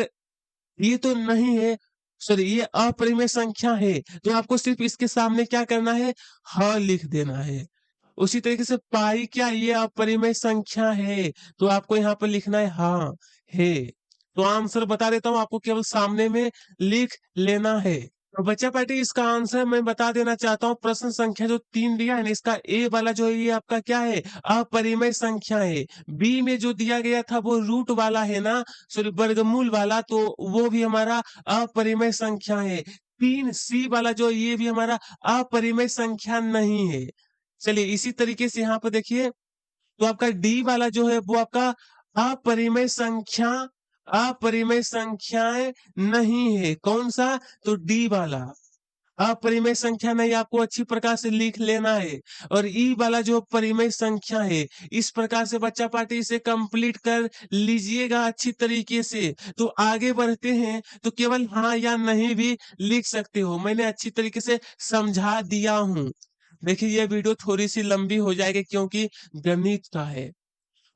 ये तो नहीं है, सॉरी ये अपरिमेय संख्या है, तो आपको सिर्फ इसके सामने क्या करना है? ह लिख देना है। उसी तरीके से पाई क्या ये अपरिमेय संख्या है, तो आपको यहाँ पर लिखना है हाँ, है। तो आंसर बता देता हूँ, आपको केवल सामने में लिख लेना है। तो बच्चा पार्टी इसका आंसर मैं बता देना चाहता हूँ। प्रश्न संख्या जो 3 दिया है ना, इसका ए वाला जो है ये आपका क्या है? अपरिमेय संख्या है। बी में जो दिया गया था वो रूट वाला है ना, सॉरी वर्गमूल वाला, तो वो भी हमारा अपरिमेय संख्या है। 3 सी वाला जो ये भी हमारा अपरिमेय संख्या नहीं है। चलिए इसी तरीके से यहाँ पर देखिए, तो आपका डी वाला जो है वो आपका अपरिमेय संख्या, अपरिमेय संख्याएं नहीं है। कौन सा? तो डी वाला अपरिमेय संख्या नहीं, आपको अच्छी प्रकार से लिख लेना है। और ई वाला जो परिमेय संख्या है, इस प्रकार से बच्चा पार्टी इसे कंप्लीट कर लीजिएगा अच्छी तरीके से। तो आगे बढ़ते हैं, तो केवल हाँ या नहीं भी लिख सकते हो, मैंने अच्छी तरीके से समझा दिया हूँ। देखिए ये वीडियो थोड़ी सी लंबी हो जाएगी क्योंकि गणित का है,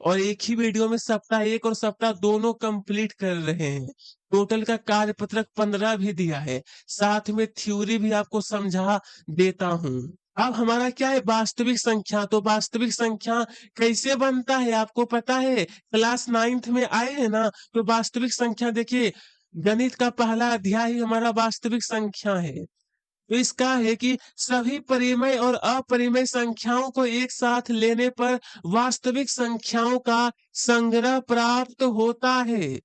और एक ही वीडियो में सप्ताह 1 और सप्ताह दोनों कंप्लीट कर रहे हैं। टोटल का कार्यपत्रक 15 भी दिया है, साथ में थ्योरी भी आपको समझा देता हूँ। अब हमारा क्या है? वास्तविक संख्या। तो वास्तविक संख्या कैसे बनता है आपको पता है? क्लास 9th में आए हैं ना, तो वास्तविक संख्या देखिए, गणित का पहला अध्याय ही हमारा वास्तविक संख्या है। तो इसका है कि सभी परिमेय और अपरिमेय संख्याओं को एक साथ लेने पर वास्तविक संख्याओं का संग्रह प्राप्त होता है।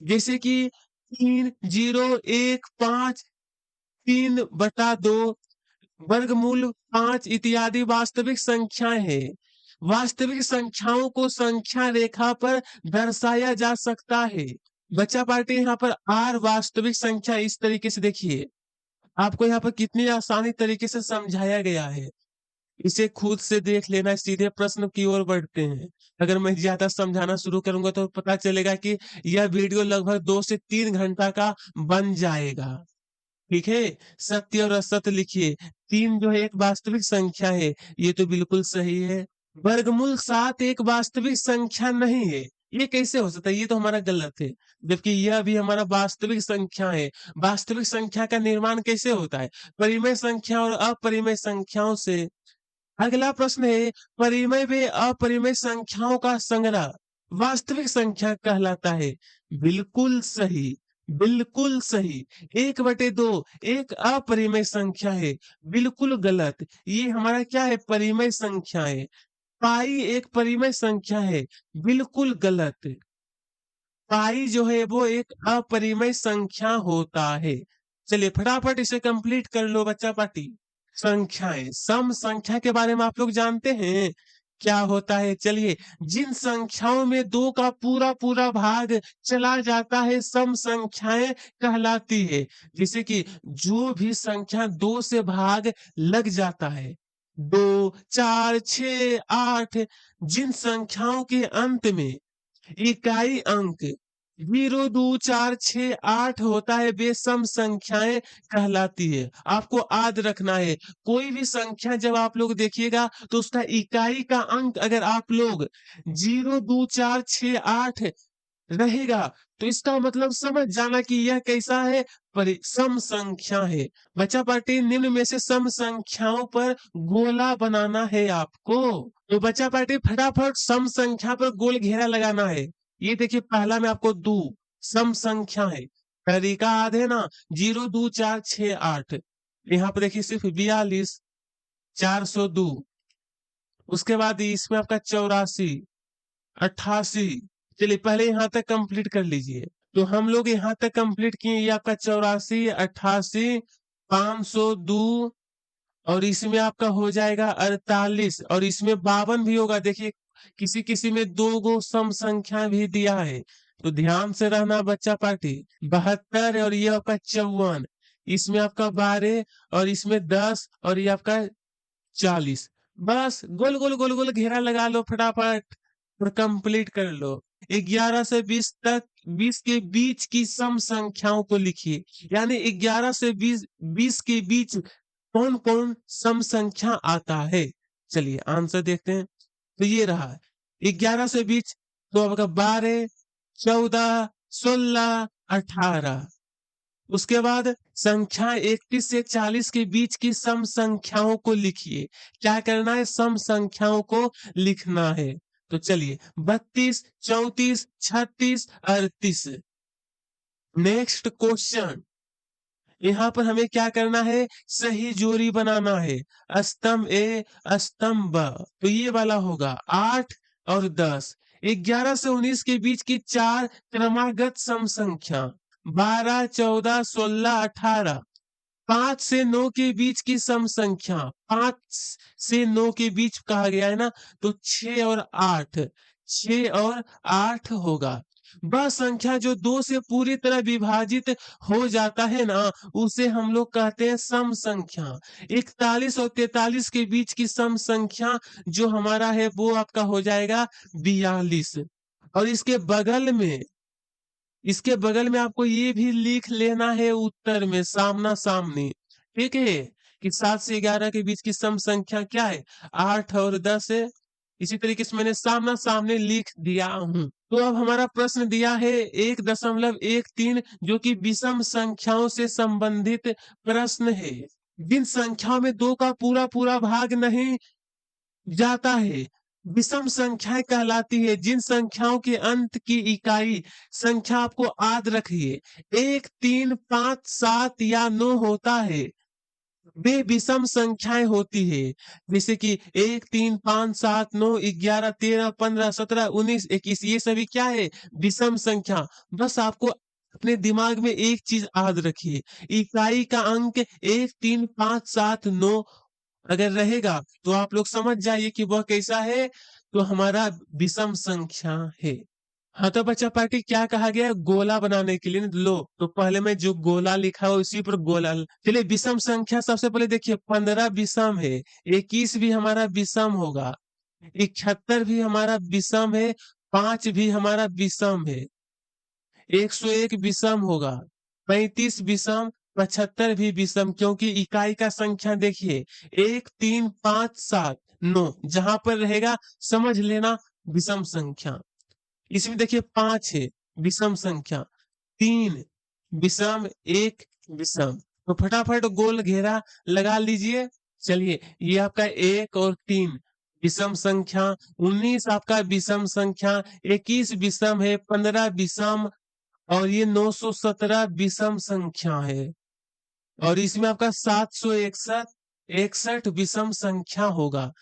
जैसे कि 3, 0, 1, 5, 3/2, वर्गमूल 5 इत्यादि वास्तविक संख्याएं हैं। वास्तविक संख्याओं को संख्या रेखा पर दर्शाया जा सकता है। बच्चा पार्टी यहाँ पर आर वास्तविक संख्या, इस तरीके से देखिए, आपको यहाँ पर कितनी आसानी तरीके से समझाया गया है। इसे खुद से देख लेना, सीधे प्रश्न की ओर बढ़ते हैं। अगर मैं ज्यादा समझाना शुरू करूंगा तो पता चलेगा कि यह वीडियो लगभग 2 से 3 घंटा का बन जाएगा। ठीक है? सत्य और असत्य लिखिए। 3 जो है एक वास्तविक संख्या है, ये तो बिल्कुल सही है। वर्गमूल 7 एक वास्तविक संख्या नहीं है, ये कैसे हो सकता है? ये तो हमारा गलत है, जबकि यह भी हमारा वास्तविक संख्या है। वास्तविक संख्या का निर्माण कैसे होता है? परिमेय संख्या और अपरिमेय संख्याओं से। अगला प्रश्न है, परिमेय व अपरिमेय संख्याओं का संग्रह वास्तविक संख्या कहलाता है। बिल्कुल सही, बिल्कुल सही। 1/2 एक अपरिमेय संख्या है, बिल्कुल गलत। ये हमारा क्या है? परिमेय संख्या है। पाई एक परिमेय संख्या है, बिल्कुल गलत। पाई जो है वो एक अपरिमेय संख्या होता है। चलिए फटाफट इसे कंप्लीट कर लो बच्चा पार्टी। संख्याएं, सम संख्या के बारे में आप लोग जानते हैं क्या होता है? चलिए, जिन संख्याओं में 2 का पूरा पूरा भाग चला जाता है सम संख्याएं कहलाती है। जैसे कि जो भी संख्या 2 से भाग लग जाता है, 2, 4, 6, 8, जिन संख्याओं के अंत में इकाई अंक 0 2 4 6 8 होता है, वे सम संख्याएं कहलाती है। आपको याद रखना है, कोई भी संख्या जब आप लोग देखिएगा तो उसका इकाई का अंक अगर आप लोग 0 2 4 6 8 रहेगा तो इसका मतलब समझ जाना कि यह कैसा है, सम संख्या है। बच्चा पार्टी निम्न में से सम संख्याओं पर गोला बनाना है आपको। तो बच्चा पार्टी फटाफट सम संख्या पर गोल घेरा लगाना है। ये देखिए पहला मैं आपको दू सम संख्या है, तरीका याद है ना, 0 2 4 6 8। यहाँ पर देखिए सिर्फ 42 402। उसके बाद इसमें आपका 84 88। चलिए पहले यहाँ तक कंप्लीट कर लीजिए। तो हम लोग यहाँ तक कंप्लीट किए, ये आपका 84 88 502 और इसमें आपका हो जाएगा 48 और इसमें 52 भी होगा। देखिए किसी किसी में दो गो सम संख्या भी दिया है, तो ध्यान से रहना बच्चा पार्टी। 72 और ये आपका 54, इसमें आपका 12 और इसमें 10 और ये आपका 40। बस गोल गोल गोल गोल घेरा लगा लो फटाफट और कंप्लीट कर लो। 11 से 20 तक 20 के बीच की सम संख्याओं को लिखिए, यानी 11 से 20 के बीच कौन कौन सम संख्या आता है। चलिए आंसर देखते हैं। तो ये रहा 11 से 20, तो आपका 12 14 16 18। उसके बाद संख्या 31 से 40 के बीच की सम संख्याओं को लिखिए। क्या करना है, सम संख्याओं को लिखना है। तो चलिए 32 34 36 38। नेक्स्ट क्वेश्चन, यहाँ पर हमें क्या करना है, सही जोड़ी बनाना है। स्तंभ ए स्तंभ ब, तो ये वाला होगा 8 और 10। 11 से 19 के बीच की चार क्रमागत सम संख्या 12 14 16 18। 5 से 9 के बीच की सम संख्या 5 से 9 के बीच कहा गया है ना, तो 6 और 8, 6 और 8 होगा। वह संख्या जो 2 से पूरी तरह विभाजित हो जाता है ना, उसे हम लोग कहते हैं सम संख्या। 41 और 43 के बीच की सम संख्या जो हमारा है वो आपका हो जाएगा 42। और इसके बगल में आपको ये भी लिख लेना है उत्तर में सामना सामनी, ठीक है, कि 7 से 11 के बीच की सम संख्या क्या है, 8 और 10 है। इसी तरीके से मैंने सामना सामने लिख दिया हूं। तो अब हमारा प्रश्न दिया है 1.13 जो कि विषम संख्याओं से संबंधित प्रश्न है। जिन संख्याओं में 2 का पूरा पूरा भाग नहीं जाता है विषम संख्याएं कहलाती है। जिन संख्याओं के अंत की इकाई संख्या आपको याद रखिए 1 3 5 7 या 9 होता है, वे विषम संख्याएं होती है। जैसे कि 1 3 5 7 9 11 13 15 17 19 21, ये सभी क्या है, विषम संख्या। बस आपको अपने दिमाग में एक चीज याद रखिए, इकाई का अंक 1 3 5 7 9 अगर रहेगा तो आप लोग समझ जाइए कि वह कैसा है, तो हमारा विषम संख्या है। हाँ तो बच्चा पार्टी क्या कहा गया, गोला बनाने के लिए लो, तो पहले मैं जो गोला लिखा है उसी पर गोला चलिए विषम संख्या सबसे पहले देखिए 15 विषम है, 21 भी हमारा विषम होगा, 71 भी हमारा विषम है, 5 भी हमारा विषम है, 101 विषम होगा, 35 विषम, 75 भी विषम, क्योंकि इकाई का संख्या देखिए 1 3 5 7 9 जहां पर रहेगा समझ लेना विषम संख्या। इसमें देखिए 5 है विषम संख्या, 3 विषम, 1 विषम। तो फटाफट गोल घेरा लगा लीजिए। चलिए ये आपका 1 और 3 विषम संख्या, 19 आपका विषम संख्या, 21 विषम है, 15 विषम और ये 917 विषम संख्या है। और इसमें आपका 761 61 विषम संख्या होगा।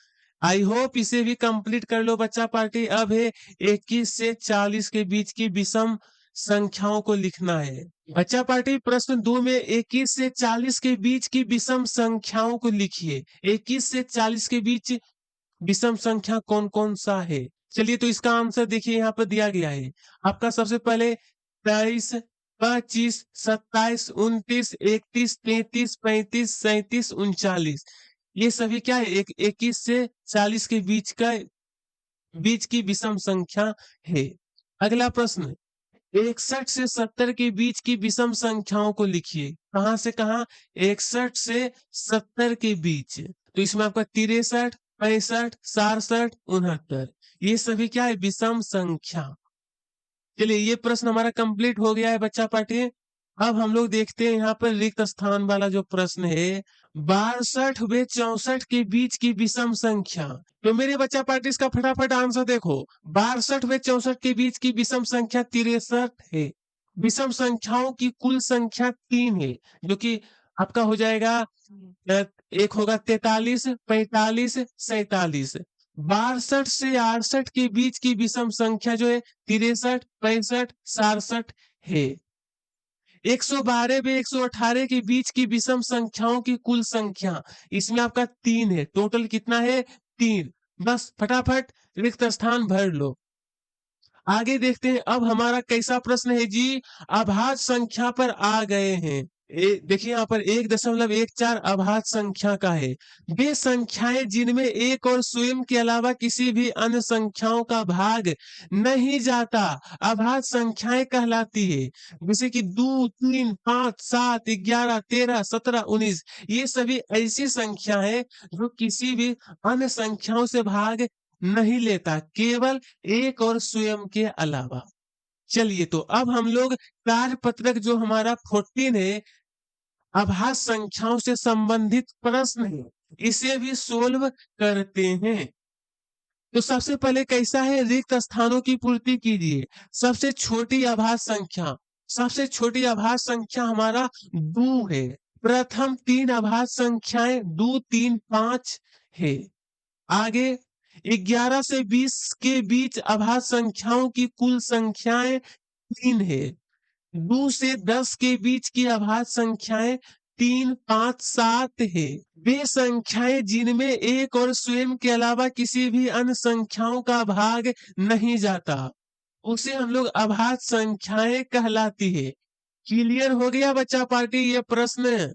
आई होप इसे भी कंप्लीट कर लो बच्चा पार्टी। अब है 21 से 40 के बीच की विषम संख्याओं को लिखना है। बच्चा पार्टी प्रश्न 2 में 21 से 40 के बीच की विषम संख्याओं को लिखिए। 21 से 40 के बीच विषम संख्या कौन कौन सा है। चलिए तो इसका आंसर देखिए यहाँ पर दिया गया है। आपका सबसे पहले 23 25 27 29 31 33 35 37 39, ये सभी क्या है, 21 से 40 के बीच की विषम संख्या है। अगला प्रश्न 61 से 70 के बीच की विषम संख्याओं को लिखिए। कहाँ से कहाँ? 61 से 70 के बीच। तो इसमें आपका 63, 65, 67, 69 ये सभी क्या है? विषम संख्या। चलिए ये प्रश्न हमारा कंप्लीट हो गया है बच्चा पार्टी। अब हम लोग देखते हैं यहाँ पर रिक्त स्थान वाला जो प्रश्न है, 62 व 64 के बीच की विषम संख्या। तो मेरे बच्चा पार्टी इसका फटाफट आंसर देखो। 62 व 64 के बीच की विषम संख्या 63 है। विषम संख्याओं की कुल संख्या 3 है, जो कि आपका हो जाएगा एक होगा 43, 45, 47। 62 से 68 के बीच की विषम संख्या जो है 63, 65, 67 है। 112 व 118 के बीच की विषम संख्याओं की कुल संख्या, इसमें आपका 3 है। टोटल कितना है? 3। बस फटाफट रिक्त स्थान भर लो। आगे देखते हैं अब हमारा कैसा प्रश्न है जी। अभाज्य संख्या पर आ गए हैं। देखिए यहाँ पर 1.14 अभाज्य संख्या का है। वे संख्याएं जिनमें एक और स्वयं के अलावा किसी भी अन्य संख्याओं का भाग नहीं जाता अभाज्य संख्याएं कहलाती है। जैसे कि 2, 3, 5, 7, 11, 13, 17, 19 ये सभी ऐसी संख्या है जो किसी भी अन्य संख्याओं से भाग नहीं लेता, केवल एक और स्वयं के अलावा। चलिए तो अब हम लोग कार्यपत्रक जो हमारा 14 है, अभाज्य संख्याओं से संबंधित प्रश्न है, इसे भी सोल्व करते हैं। तो सबसे पहले कैसा है? रिक्त स्थानों की पूर्ति कीजिए। सबसे छोटी अभाज्य संख्या, सबसे छोटी अभाज्य संख्या हमारा 2 है। प्रथम 3 अभाज्य संख्याएं 2, 3, 5 है। आगे 11 से 20 के बीच अभाज्य संख्याओं की कुल संख्याएं 3 है। 2 से 10 के बीच की अभाज्य संख्याएं 3, 5, 7 है। वे संख्याएं जिनमें एक और स्वयं के अलावा किसी भी अन्य संख्याओं का भाग नहीं जाता, उसे हम लोग अभाज्य संख्याएं कहलाती है। क्लियर हो गया बच्चा पार्टी ये प्रश्न?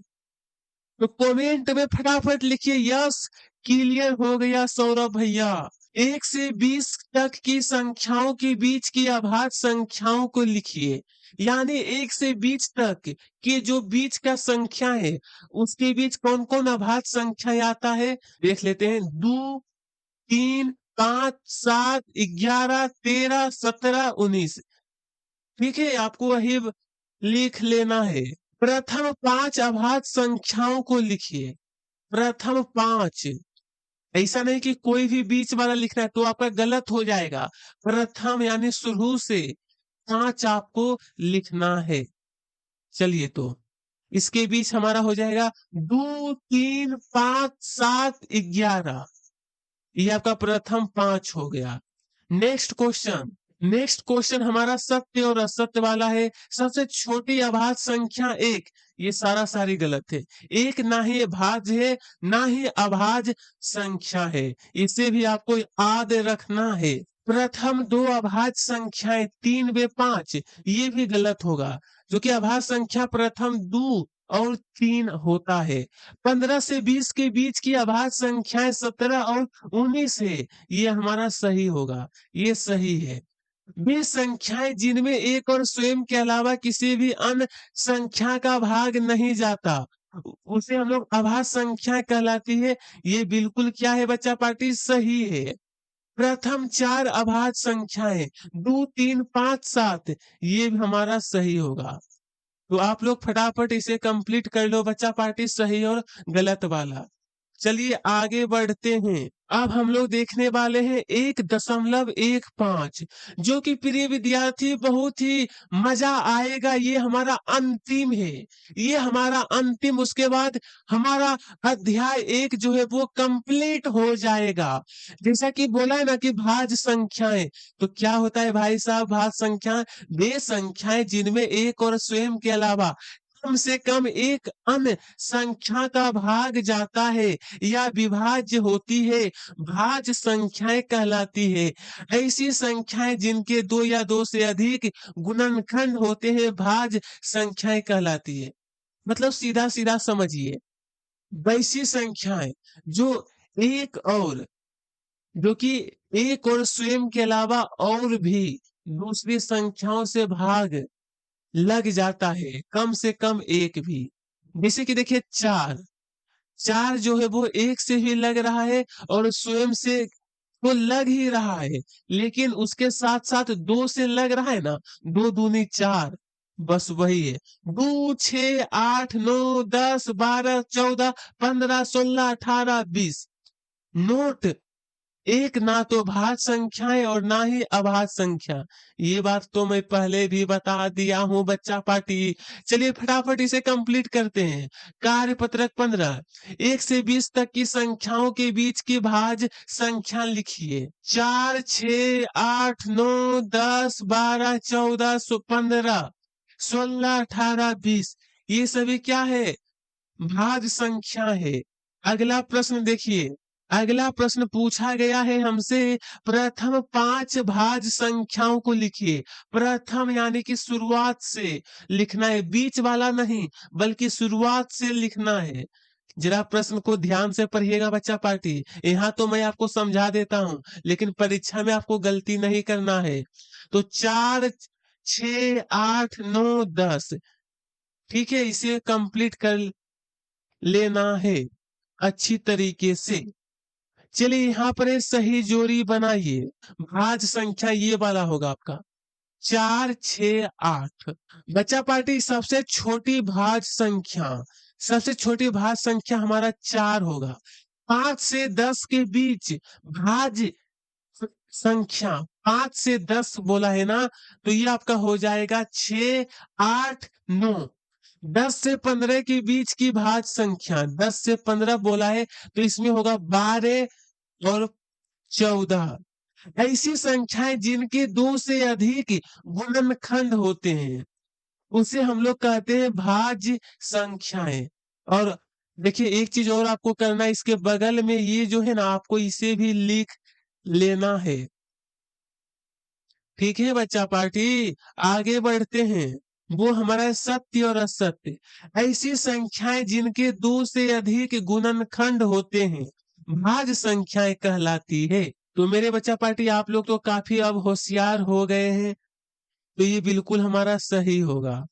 तो कमेंट में फटाफट लिखिए यस, क्लियर हो गया सौरभ भैया। 1 से 20 तक की संख्याओं के बीच की अभाज्य संख्याओं को लिखिए। यानी 1 से 20 तक की जो बीच का संख्या है, उसके बीच कौन कौन अभाज्य संख्या आता है देख लेते हैं। 2, 3, 5, 7, 11, 13, 17, 19। ठीक है, आपको वही लिख लेना है। प्रथम 5 अभाज्य संख्याओं को लिखिए। प्रथम 5, ऐसा नहीं कि कोई भी बीच वाला लिखना है तो आपका गलत हो जाएगा। प्रथम यानी शुरू से 5 आपको लिखना है। चलिए तो इसके बीच हमारा हो जाएगा 2, 3, 5, 7, 11। ये आपका प्रथम 5 हो गया। नेक्स्ट क्वेश्चन, नेक्स्ट क्वेश्चन हमारा सत्य और असत्य वाला है। सबसे छोटी अभाज्य संख्या 1, ये सारी गलत है। एक ना ही भाज्य है ना ही अभाज्य संख्या है, इसे भी आपको याद रखना है। प्रथम 2 अभाज्य संख्याएं 3 व 5 ये भी गलत होगा, जो कि अभाज्य संख्या प्रथम 2 और 3 होता है। 15 से 20 के बीच की अभाज्य संख्याएं 17 और 19 है, ये हमारा सही होगा, ये सही है। वे संख्याएं जिनमें एक और स्वयं के अलावा किसी भी अन्य संख्या का भाग नहीं जाता, उसे हम लोग अभाज्य संख्या कहलाती है। ये बिल्कुल क्या है बच्चा पार्टी? सही है। प्रथम 4 अभाज्य संख्याएं 2, 3, 5, 7 ये भी हमारा सही होगा। तो आप लोग फटाफट इसे कंप्लीट कर लो बच्चा पार्टी, सही और गलत वाला। चलिए आगे बढ़ते हैं। अब हम लोग देखने वाले हैं 1.15, जो कि प्रिय विद्यार्थी बहुत ही मजा आएगा। ये हमारा अंतिम है, ये हमारा अंतिम, उसके बाद हमारा अध्याय 1 जो है वो कंप्लीट हो जाएगा। जैसा कि बोला है ना कि भाज्य संख्याएं, तो क्या होता है भाई साहब भाज्य संख्या? वे संख्याएं जिनमें एक और स्वयं के अलावा कम से कम एक अन्य संख्या का भाग जाता है या विभाज्य होती है, भाज्य संख्याएं कहलाती है। ऐसी संख्याएं जिनके 2 या 2 से अधिक गुणनखंड होते हैं, भाज्य संख्याएं कहलाती है। मतलब सीधा सीधा समझिए, वैसी संख्याएं जो एक और, जो कि एक और स्वयं के अलावा और भी दूसरी संख्याओं से भाग लग जाता है, कम से कम एक भी। जैसे कि देखिए 4, 4 जो है वो 1 से भी लग रहा है और स्वयं से तो लग ही रहा है, लेकिन उसके साथ-साथ 2 से लग रहा है ना, 2 दूनी 4, बस वही है। 2, 6, 8, 9, 10, 12, 14, 15, 16, 18, 20 नोट एक ना तो भाज्य संख्याएँ और ना ही अभाज्य संख्या। ये बात तो मैं पहले भी बता दिया हूँ बच्चा पार्टी। चलिए फटाफट इसे कंप्लीट करते हैं। कार्यपत्रक 15 1 से 20 तक की संख्याओं के बीच की भाज्य संख्या लिखिए। 4, 6, 8, 9, 10, 12, 14, 15, 16, 18, 20 ये सभी क्या है? भाज्य संख्या है। अगला प्रश्न देखिए, अगला प्रश्न पूछा गया है हमसे प्रथम 5 भाज्य संख्याओं को लिखिए। प्रथम यानी कि शुरुआत से लिखना है, बीच वाला नहीं, बल्कि शुरुआत से लिखना है। जरा प्रश्न को ध्यान से पढ़िएगा बच्चा पार्टी। यहाँ तो मैं आपको समझा देता हूँ, लेकिन परीक्षा में आपको गलती नहीं करना है। तो 4, 6, 8, 9, 10 ठीक है, इसे कंप्लीट कर लेना है अच्छी तरीके से। चलिए यहाँ पर एक सही जोड़ी बनाइए। भाज्य संख्या ये वाला होगा आपका 4, 6, 8। बच्चा पार्टी सबसे छोटी भाज्य संख्या हमारा 4 होगा। 5 से 10 के बीच भाज्य संख्या 5 से 10 बोला है ना, तो ये आपका हो जाएगा 6, 8, 9। 10 से 15 के बीच की भाज्य संख्या 10 से 15 बोला है, तो इसमें होगा 12 और 14। ऐसी संख्याएं जिनके 2 से अधिक गुणनखंड होते हैं, उसे हम लोग कहते हैं भाज्य संख्याएं। और देखिए एक चीज और आपको करना है, इसके बगल में ये जो है ना, आपको इसे भी लिख लेना है। ठीक है बच्चा पार्टी, आगे बढ़ते हैं। वो हमारा है सत्य और असत्य। ऐसी संख्याएं जिनके 2 से अधिक गुणनखंड होते हैं, भाज्य संख्याएं कहलाती है। तो मेरे बच्चा पार्टी आप लोग तो काफी अब होशियार हो गए हैं, तो ये बिल्कुल हमारा सही होगा।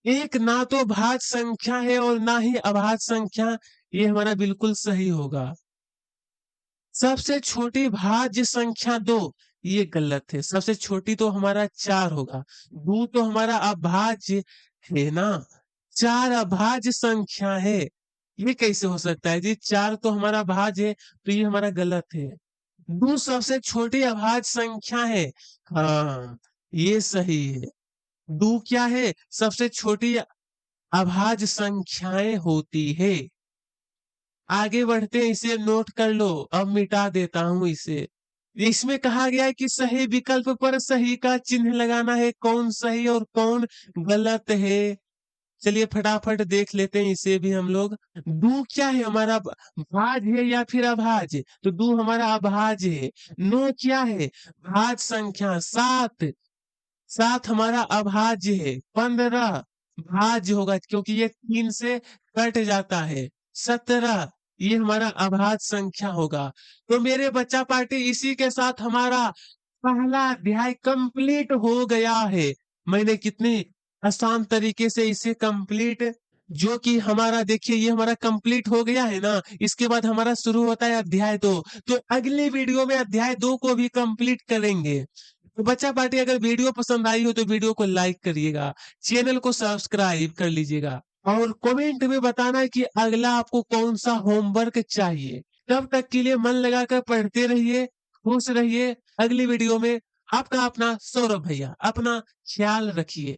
एक ना तो भाज्य संख्या है और ना ही अभाज्य संख्या, ये हमारा बिल्कुल सही होगा। सबसे छोटी भाज्य संख्या 2, ये गलत है। सबसे छोटी तो हमारा 4 होगा। 2 तो हमारा अभाज्य है ना, 4 अभाज्य संख्या है। ये कैसे हो सकता है जी? 4 तो हमारा भाज्य है, तो ये हमारा गलत है। 2 सबसे छोटी अभाज्य संख्या है। हाँ, ये सही है। 2 क्या है? सबसे छोटी अभाज्य संख्याएं होती है। आगे बढ़ते हैं, इसे नोट कर लो। अब मिटा देता हूं इसे। इसमें कहा गया है कि सही विकल्प पर सही का चिन्ह लगाना है। कौन सही और कौन गलत है? चलिए फटाफट देख लेते हैं इसे भी हम लोग। दू क्या है हमारा? भाज्य है या फिर अभाज्य? तो दू हमारा अभाज्य है। नो क्या है? भाज्य संख्या। 7, 7 हमारा अभाज्य है। 15 भाज्य होगा क्योंकि ये 3 से कट जाता है। 17 ये हमारा अभाज्य संख्या होगा। तो मेरे बच्चा पार्टी इसी के साथ हमारा पहला अध्याय कंप्लीट हो गया है। मैंने कितनी आसान तरीके से इसे कंप्लीट, जो कि हमारा देखिए ये हमारा कंप्लीट हो गया है ना, इसके बाद हमारा शुरू होता है अध्याय 2। तो अगली वीडियो में अध्याय 2 को भी कंप्लीट करेंगे। तो बच्चा पार्टी अगर वीडियो पसंद आई हो तो वीडियो को लाइक करिएगा, चैनल को सब्सक्राइब कर लीजिएगा और कमेंट में बताना है कि अगला आपको कौन सा होमवर्क चाहिए। तब तक के लिए मन लगाकर पढ़ते रहिए, खुश रहिए। अगली वीडियो में आपका अपना सौरभ भैया, अपना ख्याल रखिए।